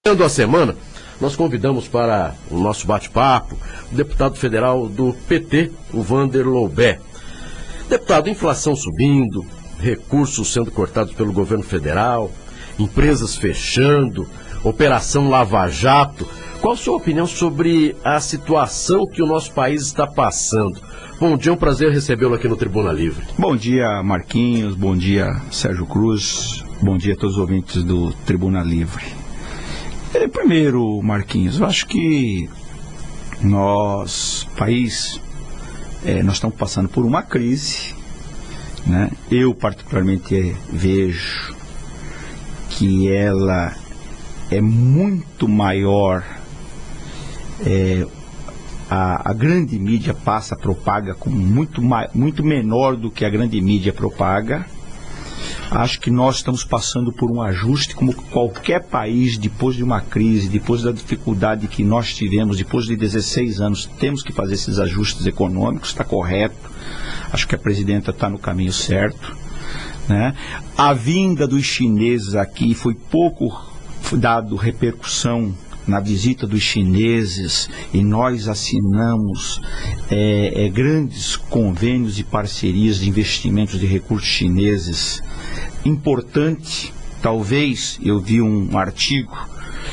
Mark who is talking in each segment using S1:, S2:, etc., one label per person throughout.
S1: A semana, nós convidamos para o nosso bate-papo o deputado federal do PT, o Vander Loubet. Deputado, inflação subindo, recursos sendo cortados pelo governo federal, empresas fechando, operação Lava Jato. Qual a sua opinião sobre a situação que o nosso país está passando? Bom dia, é um prazer recebê-lo aqui no Tribuna Livre.
S2: Bom dia, Marquinhos, bom dia, Sérgio Cruz, bom dia a todos os ouvintes do Tribuna Livre. Primeiro, Marquinhos, eu acho que nós estamos passando por uma crise, né? Eu particularmente vejo que ela é muito maior, a grande mídia propaga com muito menor do que a grande mídia propaga. Acho que nós estamos passando por um ajuste, como qualquer país, depois de uma crise, depois da dificuldade que nós tivemos, depois de 16 anos, temos que fazer esses ajustes econômicos, está correto. Acho que a presidenta está no caminho certo, né? A vinda dos chineses aqui foi pouco dado repercussão na visita dos chineses, e nós assinamos grandes convênios e parcerias de investimentos de recursos chineses. Importante, talvez, eu vi um artigo,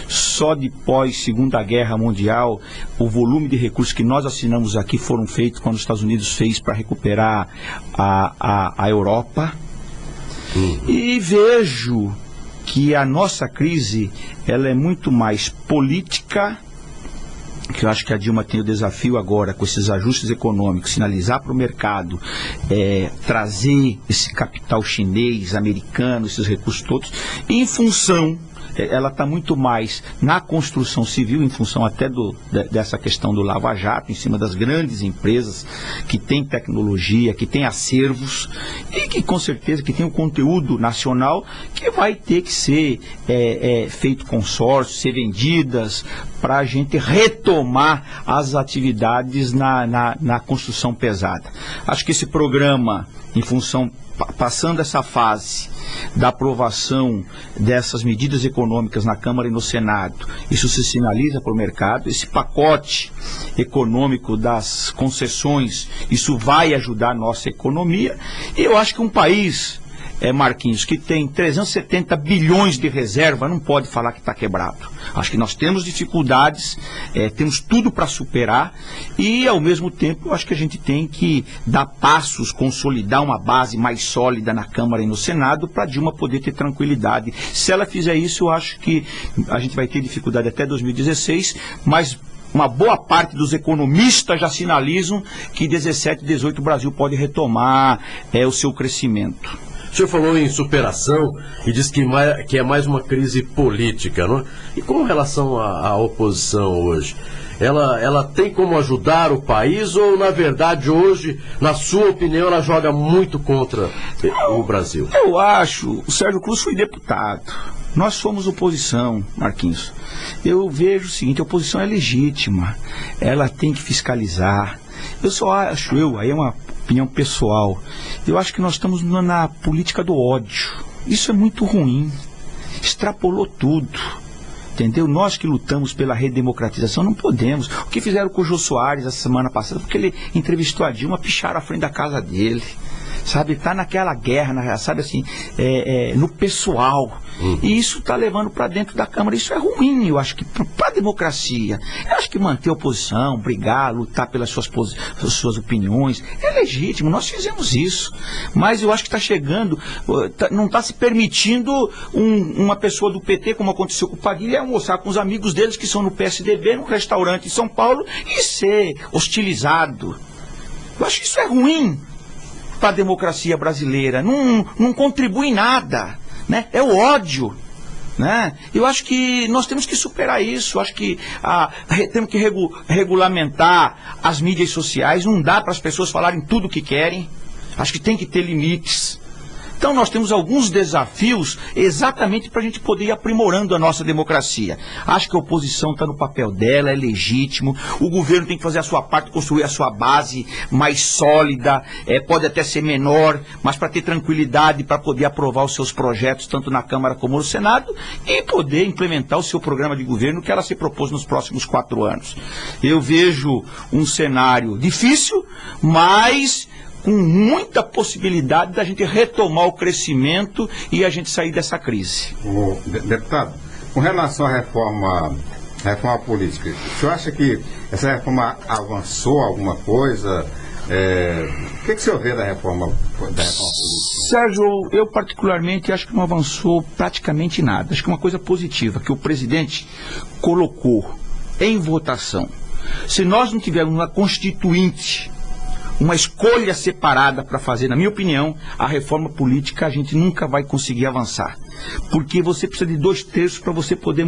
S2: só depois Segunda Guerra Mundial, o volume de recursos que nós assinamos aqui foram feitos quando os Estados Unidos fez para recuperar a Europa. E vejo que a nossa crise, ela é muito mais política, que eu acho que a Dilma tem o desafio agora, com esses ajustes econômicos, sinalizar para o mercado, trazer esse capital chinês, americano, esses recursos todos, em função, ela está muito mais na construção civil, em função até dessa questão do Lava Jato, em cima das grandes empresas que têm tecnologia, que têm acervos, e que com certeza que tem um conteúdo nacional que vai ter que ser feito consórcio, ser vendidas, para a gente retomar as atividades na construção pesada. Acho que esse programa, em função, passando essa fase da aprovação dessas medidas econômicas na Câmara e no Senado, isso se sinaliza para o mercado. Esse pacote econômico das concessões, isso vai ajudar a nossa economia. E eu acho que um país, Marquinhos, que tem 370 bilhões de reserva, não pode falar que está quebrado. Acho que nós temos dificuldades, temos tudo para superar, e ao mesmo tempo eu acho que a gente tem que dar passos, consolidar uma base mais sólida na Câmara e no Senado para Dilma poder ter tranquilidade. Se ela fizer isso, eu acho que a gente vai ter dificuldade até 2016, mas uma boa parte dos economistas já sinalizam que 17 e 18 o Brasil pode retomar o seu crescimento.
S1: O senhor falou em superação e disse que é mais uma crise política, não é? E com relação à oposição hoje, ela tem como ajudar o país ou, na verdade, hoje, na sua opinião, ela joga muito contra o Brasil?
S2: Eu acho, o Sérgio Cruz foi deputado, nós somos oposição, Marquinhos. Eu vejo o seguinte, a oposição é legítima, ela tem que fiscalizar. Eu só acho, aí é uma opinião pessoal, eu acho que nós estamos na política do ódio. Isso é muito ruim, extrapolou tudo, entendeu? Nós que lutamos pela redemocratização não podemos. O que fizeram com o Jô Soares a semana passada, porque ele entrevistou a Dilma, picharam à frente da casa dele, sabe? Está naquela guerra, sabe assim, no pessoal. E isso está levando para dentro da Câmara. Isso é ruim, eu acho que para a democracia. Eu acho que manter a oposição, brigar, lutar pelas suas opiniões, é legítimo, nós fizemos isso. Mas eu acho que está chegando, não está se permitindo uma pessoa do PT, como aconteceu com o Padilha, almoçar com os amigos deles que são no PSDB, num restaurante em São Paulo, e ser hostilizado. Eu acho que isso é ruim para a democracia brasileira, não contribui em nada, né? É o ódio, né? Eu acho que nós temos que superar isso. Eu acho que temos que regulamentar as mídias sociais. Não dá para as pessoas falarem tudo o que querem. Acho que tem que ter limites. Então nós temos alguns desafios exatamente para a gente poder ir aprimorando a nossa democracia. Acho que a oposição está no papel dela, é legítimo, o governo tem que fazer a sua parte, construir a sua base mais sólida, pode até ser menor, mas para ter tranquilidade, para poder aprovar os seus projetos, tanto na Câmara como no Senado, e poder implementar o seu programa de governo que ela se propôs nos próximos 4 anos. Eu vejo um cenário difícil, mas com muita possibilidade da gente retomar o crescimento e a gente sair dessa crise.
S3: Deputado, com relação à reforma política, o senhor acha que essa reforma avançou alguma coisa? O que o senhor vê da reforma política?
S2: Sérgio, eu particularmente acho que não avançou praticamente nada. Acho que é uma coisa positiva que o presidente colocou em votação. Se nós não tivermos uma constituinte, uma escolha separada para fazer, na minha opinião, a reforma política, a gente nunca vai conseguir avançar. Porque você precisa de 2/3 para você poder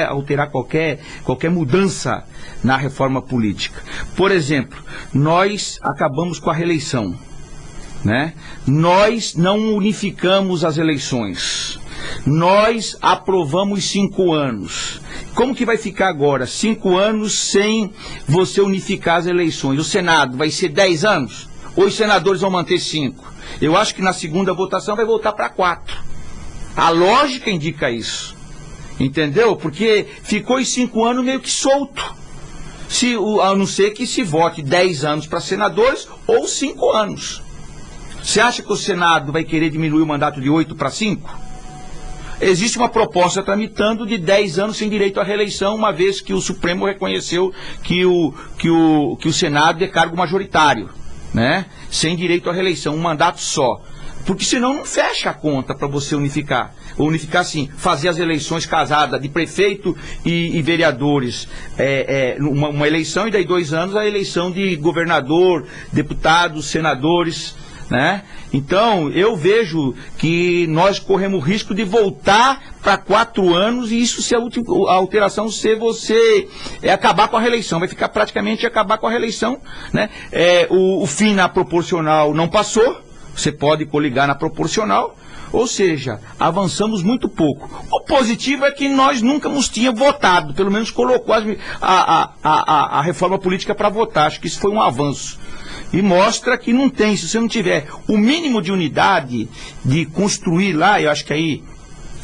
S2: alterar qualquer mudança na reforma política. Por exemplo, nós acabamos com a reeleição, né? Nós não unificamos as eleições. Nós aprovamos 5 anos. Como que vai ficar agora? 5 anos sem você unificar as eleições. O Senado vai ser 10 anos? Ou os senadores vão manter 5? Eu acho que na segunda votação vai voltar para 4. A lógica indica isso. Entendeu? Porque ficou os 5 anos meio que solto. A não ser que se vote 10 anos para senadores ou 5 anos. Você acha que o Senado vai querer diminuir o mandato de 8 para 5? Existe uma proposta tramitando de 10 anos sem direito à reeleição, uma vez que o Supremo reconheceu que o Senado é cargo majoritário, né? Sem direito à reeleição, um mandato só. Porque senão não fecha a conta para você unificar. Unificar, sim, fazer as eleições casadas de prefeito e vereadores, uma eleição, e daí 2 anos a eleição de governador, deputados, senadores, né? Então, eu vejo que nós corremos o risco de voltar para 4 anos e isso ser a alteração ser você acabar com a reeleição. Vai ficar praticamente acabar com a reeleição, né? O fim na proporcional não passou, você pode coligar na proporcional, ou seja, avançamos muito pouco. O positivo é que nós nunca nos tínhamos votado, pelo menos colocou a reforma política para votar. Acho que isso foi um avanço. E mostra que não tem, se você não tiver o mínimo de unidade de construir lá, eu acho que aí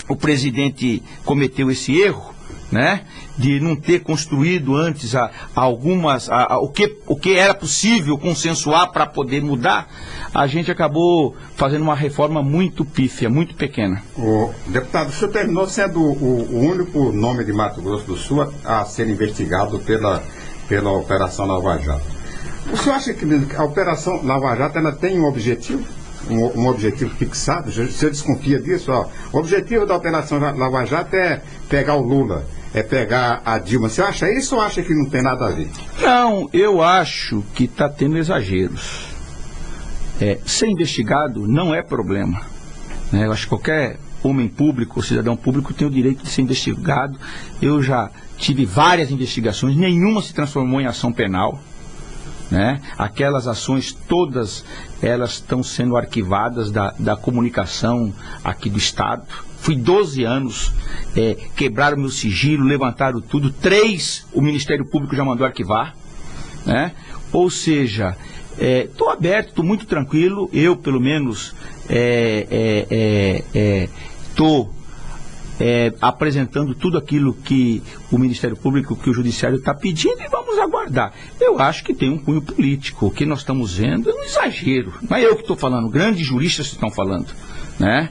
S2: o presidente cometeu esse erro, né? De não ter construído antes o que era possível consensuar para poder mudar, a gente acabou fazendo uma reforma muito pífia, muito pequena.
S3: Deputado, o senhor terminou sendo o único nome de Mato Grosso do Sul a ser investigado pela Operação Lava Jato. O senhor acha que a Operação Lava Jato ela tem um objetivo? Um objetivo fixado? O senhor desconfia disso? O objetivo da Operação Lava Jato é pegar o Lula, é pegar a Dilma. Você acha isso ou acha que não tem nada a ver?
S2: Não, eu acho que está tendo exageros. Ser investigado não é problema, né? Eu acho que qualquer homem público, cidadão público, tem o direito de ser investigado. Eu já tive várias investigações, nenhuma se transformou em ação penal, né? Aquelas ações todas, elas estão sendo arquivadas da comunicação aqui do Estado. Fui 12 anos, quebraram meu sigilo, levantaram tudo. 3 o Ministério Público já mandou arquivar, né? Ou seja, estou aberto, estou muito tranquilo. Eu, pelo menos, estou apresentando tudo aquilo que o Ministério Público, que o Judiciário está pedindo, e vamos aguardar. Eu acho que tem um cunho político. O que nós estamos vendo é um exagero. Não é eu que estou falando, grandes juristas estão falando, né?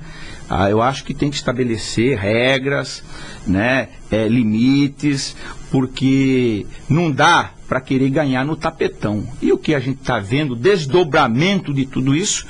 S2: Eu acho que tem que estabelecer regras, né, limites, porque não dá para querer ganhar no tapetão. E o que a gente está vendo, desdobramento de tudo isso,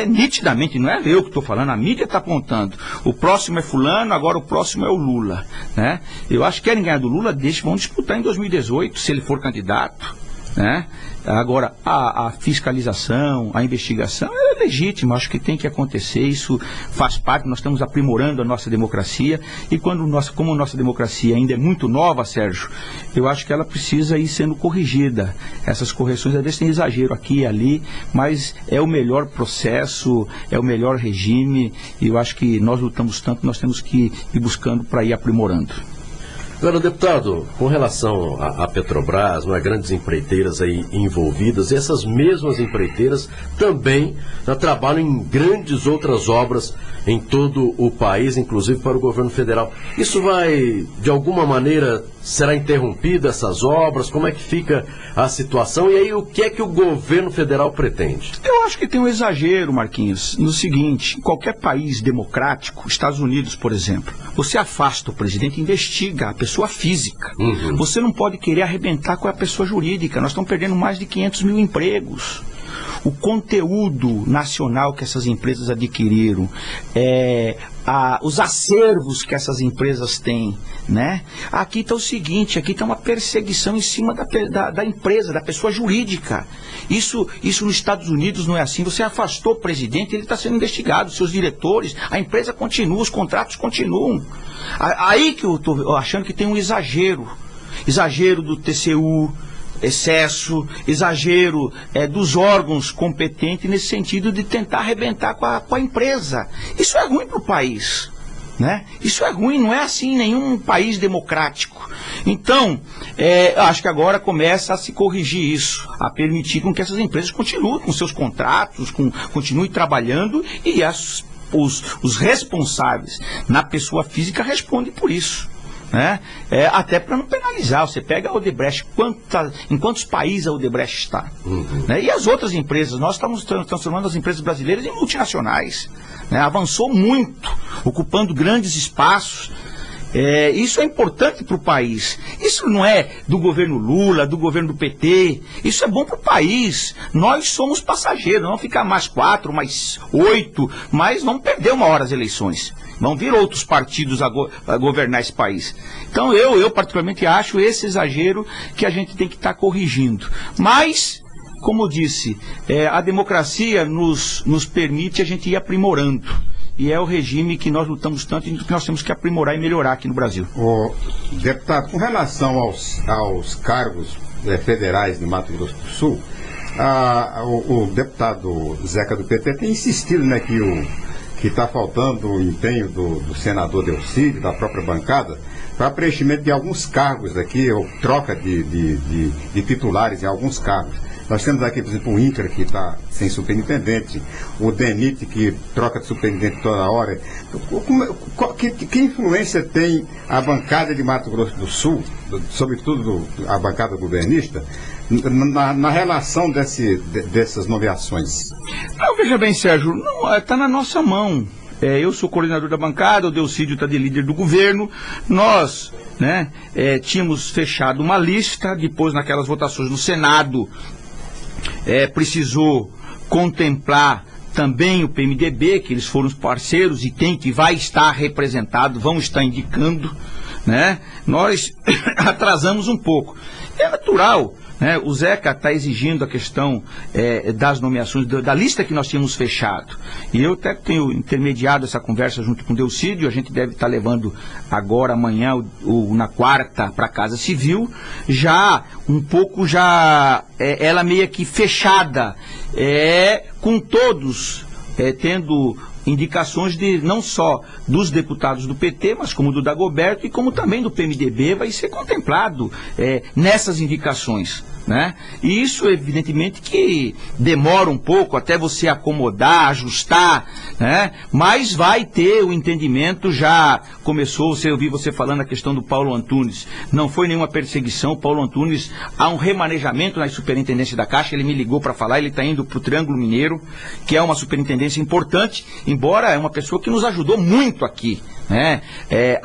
S2: nitidamente, não é eu que estou falando, a mídia está apontando. O próximo é fulano, agora o próximo é o Lula, né? Eu acho que querem ganhar do Lula, vão disputar em 2018, se ele for candidato. né? Agora, a fiscalização, a investigação é legítima, acho que tem que acontecer, isso faz parte, nós estamos aprimorando a nossa democracia, e como a nossa democracia ainda é muito nova, Sérgio, eu acho que ela precisa ir sendo corrigida. Essas correções, às vezes tem exagero aqui e ali, mas é o melhor processo, é o melhor regime, e eu acho que nós lutamos tanto, nós temos que ir buscando para ir aprimorando.
S1: Agora, deputado, com relação à Petrobras, não é, grandes empreiteiras aí envolvidas, e essas mesmas empreiteiras também trabalham em grandes outras obras em todo o país, inclusive para o governo federal. Isso vai, de alguma maneira, será interrompida essas obras? Como é que fica a situação? E aí, o que é que o governo federal pretende?
S2: Eu acho que tem um exagero, Marquinhos, no seguinte: em qualquer país democrático, Estados Unidos, por exemplo, você afasta o presidente e investiga a pessoa física. Você não pode querer arrebentar com a pessoa jurídica. Nós estamos perdendo mais de 500 mil empregos. O conteúdo nacional que essas empresas adquiriram, os acervos que essas empresas têm, né? Aqui está o seguinte, aqui está uma perseguição em cima da empresa, da pessoa jurídica. Isso nos Estados Unidos não é assim. Você afastou o presidente, ele está sendo investigado, seus diretores, a empresa continua, os contratos continuam. Aí que eu estou achando que tem um exagero do TCU, excesso, exagero dos órgãos competentes nesse sentido de tentar arrebentar com a empresa. Isso é ruim para o país, né? Isso é ruim, não é assim em nenhum país democrático. Então, acho que agora começa a se corrigir isso, a permitir com que essas empresas continuem com seus contratos, continuem trabalhando, e os responsáveis na pessoa física respondem por isso. Né? Até para não penalizar. Você pega a Odebrecht, em quantos países a Odebrecht está, né? E as outras empresas, nós estamos transformando as empresas brasileiras em multinacionais, né? Avançou muito, ocupando grandes espaços. Isso é importante para o país. Isso não é do governo Lula, do governo do PT. Isso é bom para o país. Nós somos passageiros, não vamos ficar mais 4, mais 8, mas vamos perder uma hora as eleições. Vão vir outros partidos a governar esse país. Então eu particularmente acho esse exagero que a gente tem que estar corrigindo. Mas, como eu disse, a democracia nos permite a gente ir aprimorando. E é o regime que nós lutamos tanto e que nós temos que aprimorar e melhorar aqui no Brasil.
S3: Deputado, com relação aos cargos federais de Mato Grosso do Sul, o deputado Zeca do PT tem insistido, né, que está faltando o empenho do senador Delcídio, da própria bancada, para preenchimento de alguns cargos aqui, ou troca de titulares em alguns cargos. Nós temos aqui, por exemplo, o INCRA, que está sem superintendente, o DENIT, que troca de superintendente toda hora. Que influência tem a bancada de Mato Grosso do Sul, sobretudo a bancada governista, na relação dessas nomeações?
S2: Veja bem, Sérgio, está na nossa mão. Eu sou coordenador da bancada, o Delcídio está de líder do governo. Nós, né, tínhamos fechado uma lista, depois naquelas votações no Senado, precisou contemplar também o PMDB, que eles foram os parceiros e que vai estar representado, vão estar indicando, né? Nós atrasamos um pouco. É natural, né? O Zeca está exigindo a questão das nomeações, da lista que nós tínhamos fechado. E eu até tenho intermediado essa conversa junto com o Delcídio. A gente deve estar levando agora, amanhã, na quarta, para a Casa Civil, já um pouco ela meio que fechada, com todos tendo indicações não só dos deputados do PT, mas como do Dagoberto e como também do PMDB, vai ser contemplado nessas indicações, né? E isso, evidentemente, que demora um pouco até você acomodar, ajustar, né? Mas vai ter o entendimento, já começou, eu ouvi você falando a questão do Paulo Antunes, não foi nenhuma perseguição. O Paulo Antunes, há um remanejamento na superintendência da Caixa, ele me ligou para falar, ele está indo para o Triângulo Mineiro, que é uma superintendência importante, embora é uma pessoa que nos ajudou muito aqui, né?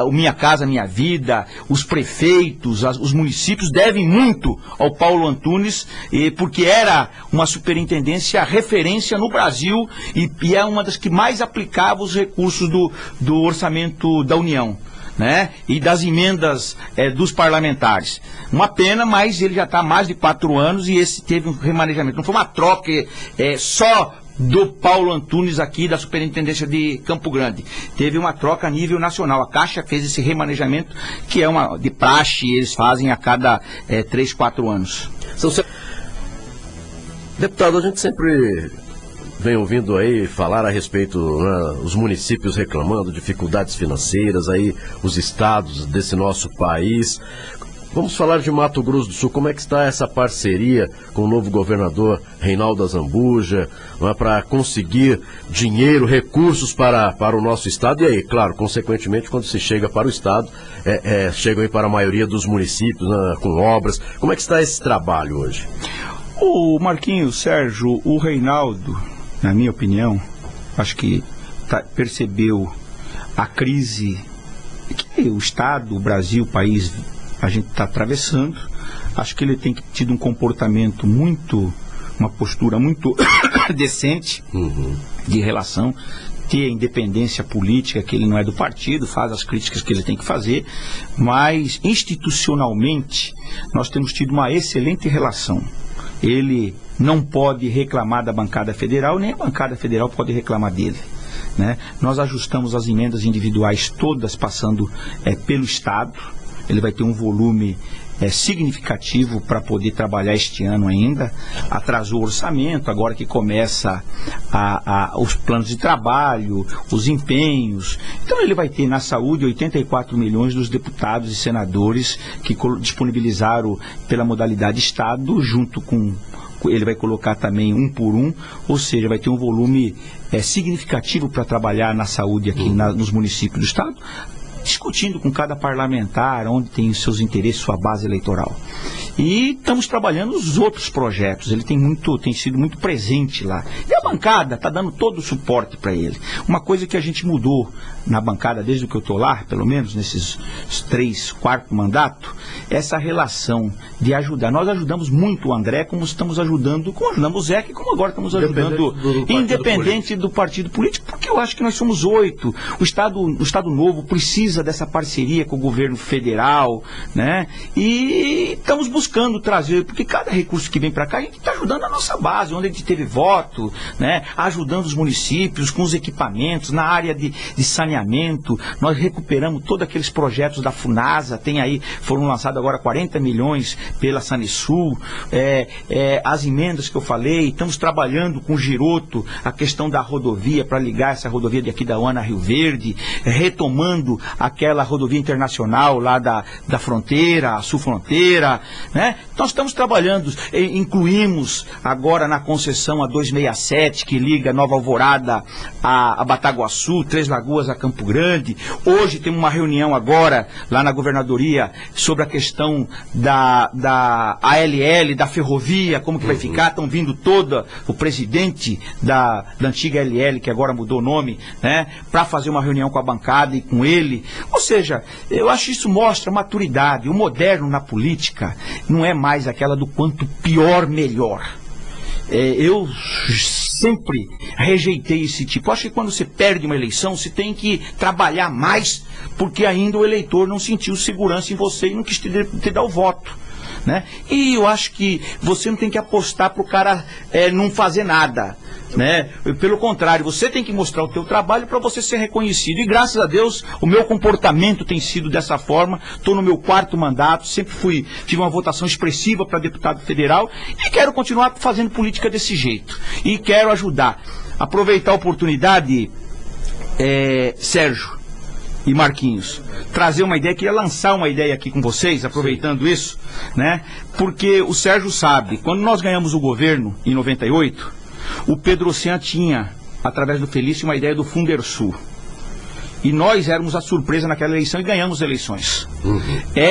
S2: O Minha Casa Minha Vida, os prefeitos, os municípios devem muito ao Paulo Antunes, porque era uma superintendência referência no Brasil e é uma das que mais aplicava os recursos do orçamento da União, né? E das emendas dos parlamentares. Uma pena, mas ele já está há mais de 4 anos e esse teve um remanejamento. Não foi uma troca só do Paulo Antunes aqui da Superintendência de Campo Grande. Teve uma troca a nível nacional. A Caixa fez esse remanejamento, que é uma de praxe, eles fazem a cada 3, 4 anos.
S1: Deputado, a gente sempre vem ouvindo aí falar a respeito, né, os municípios reclamando, dificuldades financeiras, aí os estados desse nosso país. Vamos falar de Mato Grosso do Sul. Como é que está essa parceria com o novo governador Reinaldo Azambuja, para conseguir dinheiro, recursos para o nosso estado? E aí, claro, consequentemente, quando se chega para o estado, chegam aí para a maioria dos municípios, né, com obras. Como é que está esse trabalho hoje?
S2: O Marquinhos, Sérgio, o Reinaldo, na minha opinião, acho que percebeu a crise que o estado, o Brasil, o país, a gente está atravessando. Acho que ele tem tido um comportamento uma postura muito decente de relação, ter a independência política, que ele não é do partido, faz as críticas que ele tem que fazer, mas institucionalmente nós temos tido uma excelente relação. Ele não pode reclamar da bancada federal, nem a bancada federal pode reclamar dele, né? Nós ajustamos as emendas individuais todas passando pelo Estado. Ele vai ter um volume significativo para poder trabalhar este ano ainda. Atrasou o orçamento, agora que começa os planos de trabalho, os empenhos. Então ele vai ter na saúde 84 milhões dos deputados e senadores que disponibilizaram pela modalidade Estado, junto com... Ele vai colocar também 1 por 1, ou seja, vai ter um volume significativo para trabalhar na saúde aqui nos municípios do Estado, discutindo com cada parlamentar onde tem os seus interesses, sua base eleitoral. E estamos trabalhando os outros projetos. Ele tem sido muito presente lá. E a bancada está dando todo o suporte para ele. Uma coisa que a gente mudou na bancada desde que eu estou lá, pelo menos nesses 3, 4 mandatos, essa relação de ajudar. Nós ajudamos muito o André, como ajudamos o Zeca e como agora estamos ajudando, independente do partido político, porque eu acho que nós somos 8. O Estado Novo precisa dessa parceria com o governo federal, né? E estamos buscando trazer, porque cada recurso que vem para cá, a gente está ajudando a nossa base, onde a gente teve voto, né? Ajudando os municípios com os equipamentos, na área de saneamento. Nós recuperamos todos aqueles projetos da FUNASA, foram lançados agora 40 milhões pela Sanesul, as emendas que eu falei, estamos trabalhando com o Giroto, a questão da rodovia, para ligar essa rodovia de aqui da Ana Rio Verde, retomando aquela rodovia internacional lá da fronteira, a sul-fronteira, né? Nós estamos trabalhando, incluímos agora na concessão a 267, que liga Nova Alvorada a Bataguaçu, Três Lagoas a Campo Grande. Hoje temos uma reunião agora lá na governadoria sobre a questão da ALL, da ferrovia, como que vai ficar. Estão vindo o presidente da antiga ALL, que agora mudou o nome, né, para fazer uma reunião com a bancada e com ele. Ou seja, eu acho que isso mostra maturidade. O moderno na política não é mais aquela do quanto pior, melhor. Eu sempre rejeitei esse tipo. Acho que quando você perde uma eleição, você tem que trabalhar mais, porque ainda o eleitor não sentiu segurança em você e não quis te dar o voto, né? E eu acho que você não tem que apostar para o cara não fazer nada, né? Pelo contrário, você tem que mostrar o teu trabalho para você ser reconhecido. E graças a Deus, o meu comportamento tem sido dessa forma. Estou no meu 4º mandato, sempre tive uma votação expressiva para deputado federal e quero continuar fazendo política desse jeito. E quero ajudar. Aproveitar a oportunidade, Sérgio e Marquinhos, trazer uma ideia, queria lançar uma ideia aqui com vocês, aproveitando isso, né? Porque o Sérgio sabe, quando nós ganhamos o governo em 98, o Pedro Ocean tinha, através do Felício, uma ideia do Fundersul. E nós éramos a surpresa naquela eleição e ganhamos as eleições.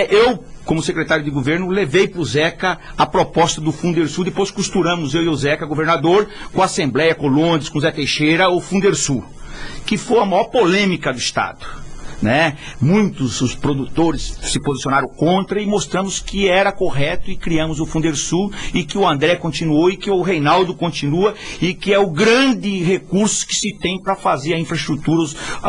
S2: Eu, como secretário de governo, levei para o Zeca a proposta do Fundersul, depois costuramos, eu e o Zeca, governador, com a Assembleia, com o Londres, com o Zé Teixeira, o Fundersul, que foi a maior polêmica do Estado. né? Muitos os produtores se posicionaram contra e mostramos que era correto e criamos o Fundersul e que o André continuou e que o Reinaldo continua e que é o grande recurso que se tem para fazer a infraestrutura,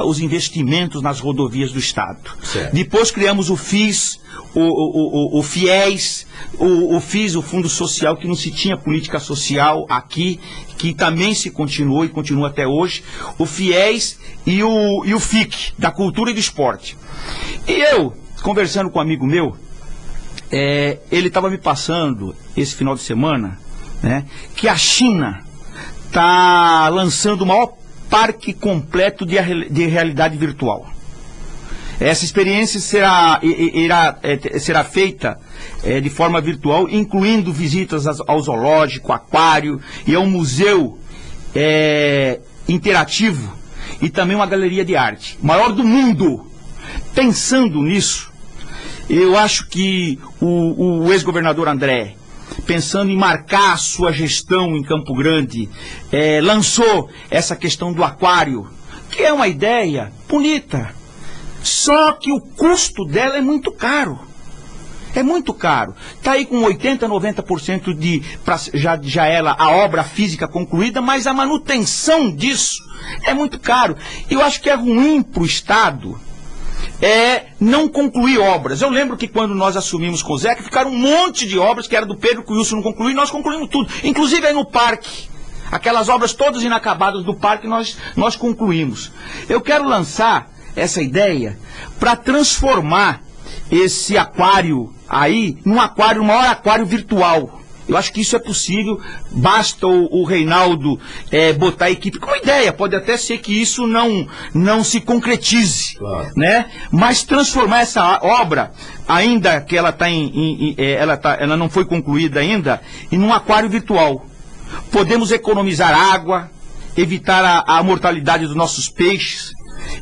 S2: os investimentos nas rodovias do Estado.
S1: Certo.
S2: Depois criamos o FIS, o FIES, o FIS, o Fundo Social, que não se tinha política social aqui, que também se continuou e continua até hoje, o FIES e o FIC, da Cultura e do Esporte. E eu, conversando com um amigo meu, ele estava me passando, esse final de semana, né, que a China está lançando o maior parque completo de realidade virtual. Essa experiência será feita de forma virtual, incluindo visitas ao zoológico, aquário e a um museu interativo e também uma galeria de arte, maior do mundo. Pensando nisso, eu acho que o ex-governador André, pensando em marcar a sua gestão em Campo Grande, lançou essa questão do aquário, que é uma ideia bonita. Só que o custo dela é muito caro. É muito caro. Está aí com 80%, 90% já ela, a obra física concluída, mas a manutenção disso é muito caro. E eu acho que é ruim para o Estado não concluir obras. Eu lembro que quando nós assumimos com o Zeca, ficaram um monte de obras que era do Pedro, que o Wilson não concluiu, e nós concluímos tudo. Inclusive aí no parque. Aquelas obras todas inacabadas do parque nós concluímos. Eu quero lançar essa ideia para transformar esse aquário aí num maior aquário virtual. Eu acho que isso é possível, basta o Reinaldo botar a equipe com uma ideia, pode até ser que isso não se concretize, claro, né? Mas transformar essa obra, ainda que ela não foi concluída ainda, em um aquário virtual. Podemos economizar água, evitar a mortalidade dos nossos peixes,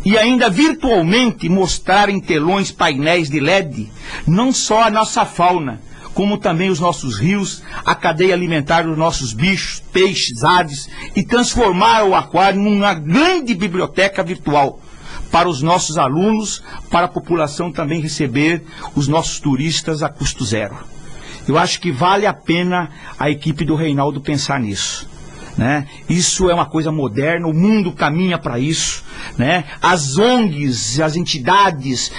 S2: e ainda virtualmente mostrar em telões, painéis de LED, não só a nossa fauna, como também os nossos rios, a cadeia alimentar dos nossos bichos, peixes, aves, e transformar o aquário numa grande biblioteca virtual para os nossos alunos, para a população também receber os nossos turistas a custo zero. Eu acho que vale a pena a equipe do Reinaldo pensar nisso, né? Isso é uma coisa moderna, o mundo caminha para isso, né? As ONGs, as entidades,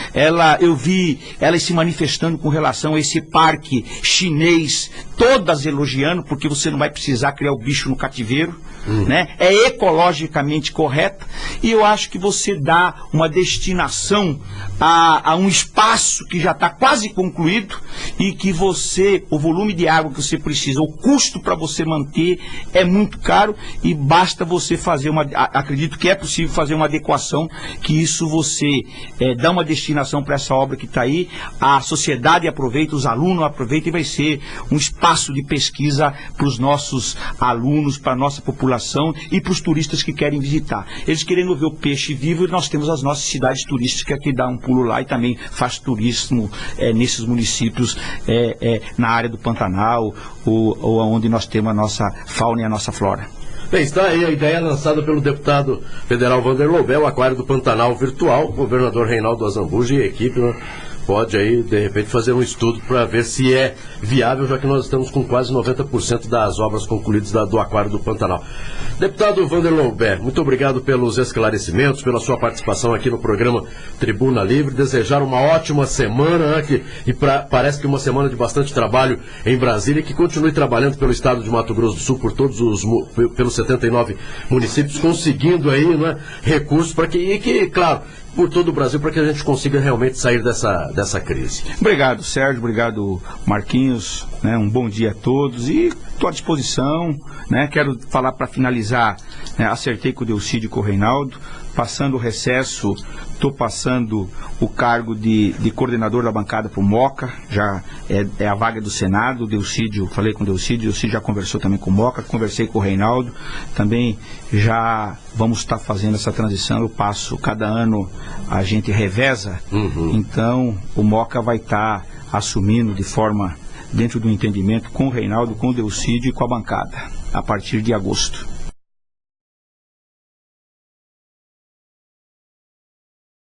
S2: eu vi elas se manifestando com relação a esse parque chinês, todas elogiando, porque você não vai precisar criar o bicho no cativeiro, né? É ecologicamente correta, e eu acho que você dá uma destinação a um espaço que já está quase concluído e que o volume de água que você precisa, o custo para você manter é muito caro, e basta você fazer acredito que é possível fazer uma adequação, que isso você dá uma destinação para essa obra que está aí, a sociedade aproveita, os alunos aproveitam, e vai ser um espaço de pesquisa para os nossos alunos, para a nossa população e para os turistas que querem visitar. Eles querendo ver o peixe vivo, nós temos as nossas cidades turísticas que dá um pulo lá e também faz turismo nesses municípios, na área do Pantanal, ou onde nós temos a nossa fauna e a nossa flora.
S1: Bem, está aí a ideia lançada pelo deputado federal Vander Loubet, o aquário do Pantanal virtual. O governador Reinaldo Azambuja e a equipe, né, pode aí, de repente, fazer um estudo para ver se é viável, já que nós estamos com quase 90% das obras concluídas do aquário do Pantanal. Deputado Vander Loubet, muito obrigado pelos esclarecimentos, pela sua participação aqui no programa Tribuna Livre. Desejar uma ótima semana, né, parece que uma semana de bastante trabalho em Brasília, que continue trabalhando pelo estado de Mato Grosso do Sul, pelos 79 municípios, conseguindo aí, né, recursos para que, claro, por todo o Brasil, para que a gente consiga realmente sair dessa crise.
S2: Obrigado, Sérgio, obrigado, Marquinhos, né, um bom dia a todos e estou à disposição, né, quero falar para finalizar, né, acertei com o Delcídio e com o Reinaldo, passando o recesso, estou passando o cargo de coordenador da bancada para o Moca, já é a vaga do Senado, o Delcídio, falei com o Delcídio já conversou também com o Moca, conversei com o Reinaldo, também já vamos estar fazendo essa transição, eu passo, cada ano a gente reveza, então o Moca vai estar assumindo de forma, dentro do entendimento com o Reinaldo, com o Delcídio e com a bancada, a partir de agosto.